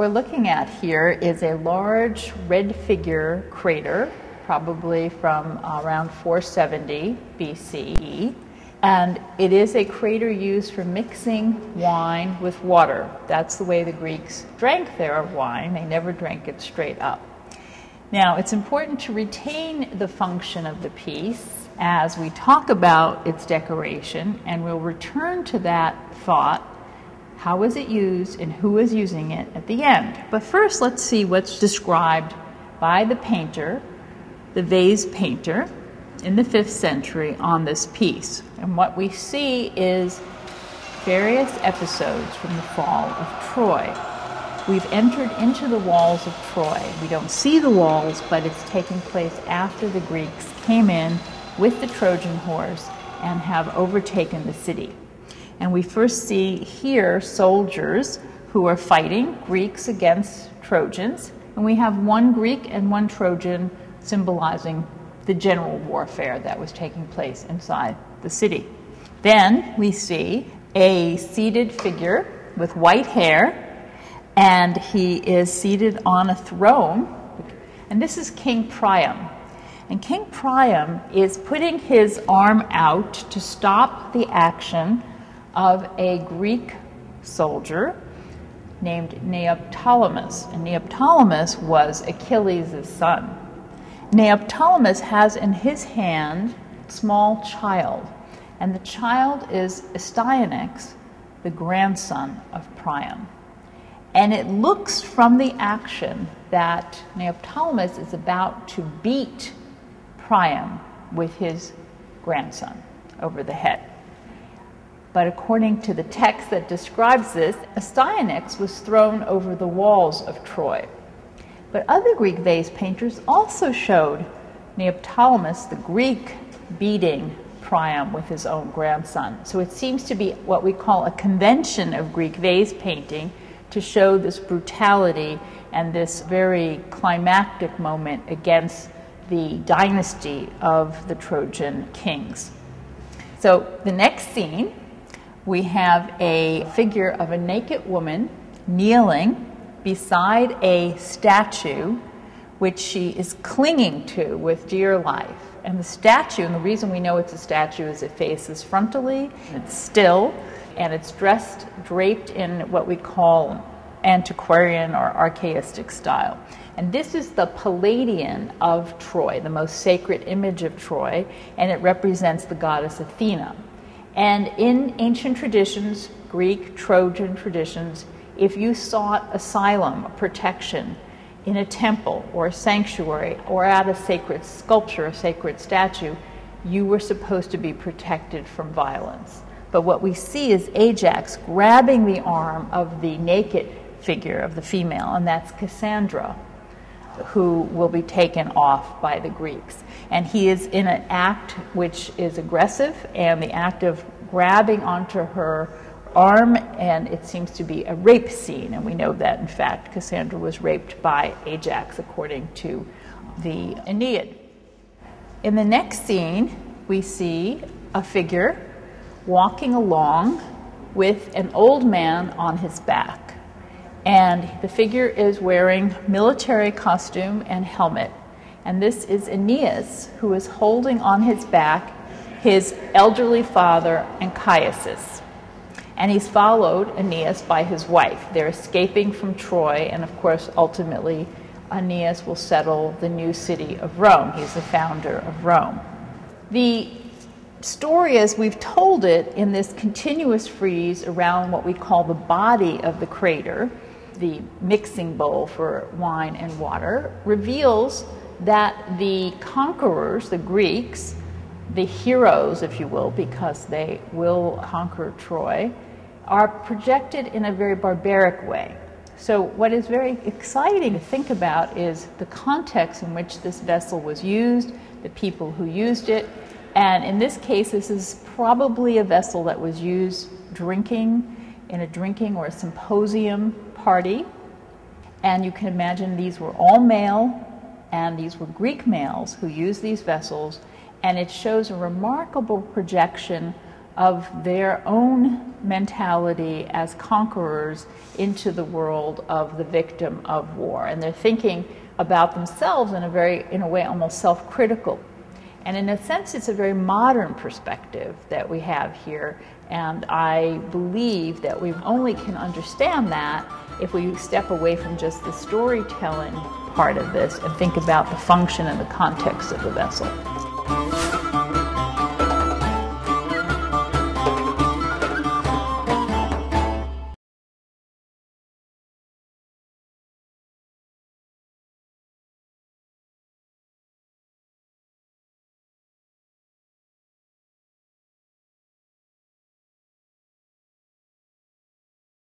we're looking at here is a large red figure crater, probably from around 470 BCE. And it is a crater used for mixing wine with water. That's the way the Greeks drank their wine. They never drank it straight up. Now, it's important to retain the function of the piece as we talk about its decoration, and we'll return to that thought. How was it used and who was using it at the end? But first, let's see what's described by the painter, the Vase painter, in the 5th century on this piece. And what we see is various episodes from the fall of Troy. We've entered into the walls of Troy. We don't see the walls, but it's taking place after the Greeks came in with the Trojan horse and have overtaken the city. And we first see here soldiers who are fighting, Greeks against Trojans, and we have one Greek and one Trojan symbolizing the general warfare that was taking place inside the city. Then we see a seated figure with white hair, and he is seated on a throne, and this is King Priam. And King Priam is putting his arm out to stop the action of a Greek soldier named Neoptolemus. And Neoptolemus was Achilles' son. Neoptolemus has in his hand a small child, and the child is Astyanax, the grandson of Priam. And it looks from the action that Neoptolemus is about to beat Priam with his grandson over the head. But according to the text that describes this, Astyanax was thrown over the walls of Troy. But other Greek vase painters also showed Neoptolemus, the Greek, beating Priam with his own grandson. So it seems to be what we call a convention of Greek vase painting to show this brutality and this very climactic moment against the dynasty of the Trojan kings. So the next scene, we have a figure of a naked woman kneeling beside a statue which she is clinging to with dear life. And the statue, and the reason we know it's a statue is it faces frontally, it's still, and it's draped in what we call antiquarian or archaistic style. And this is the Palladian of Troy, the most sacred image of Troy, and it represents the goddess Athena. And in ancient traditions, Greek, Trojan traditions, if you sought asylum, protection in a temple or a sanctuary or at a sacred sculpture, a sacred statue, you were supposed to be protected from violence. But what we see is Ajax grabbing the arm of the naked figure of the female, and that's Cassandra, who will be taken off by the Greeks. And he is in an act which is aggressive, and the act of grabbing onto her arm, and it seems to be a rape scene. And we know that, in fact, Cassandra was raped by Ajax, according to the Aeneid. In the next scene, we see a figure walking along with an old man on his back. And the figure is wearing military costume and helmet. And this is Aeneas, who is holding on his back his elderly father, Anchises. And he's followed, Aeneas, by his wife. They're escaping from Troy, and of course, ultimately, Aeneas will settle the new city of Rome. He's the founder of Rome. The story, as we've told it in this continuous frieze around what we call the body of the crater, the mixing bowl for wine and water, reveals that the conquerors, the Greeks, the heroes, if you will, because they will conquer Troy, are projected in a very barbaric way. So what is very exciting to think about is the context in which this vessel was used, the people who used it, and in this case, this is probably a vessel that was used in a drinking or a symposium party. And you can imagine these were all male, and these were Greek males who used these vessels, and it shows a remarkable projection of their own mentality as conquerors into the world of the victim of war. And they're thinking about themselves in a way almost self-critical. And in a sense, it's a very modern perspective that we have here. And I believe that we only can understand that if we step away from just the storytelling part of this and think about the function and the context of the vessel.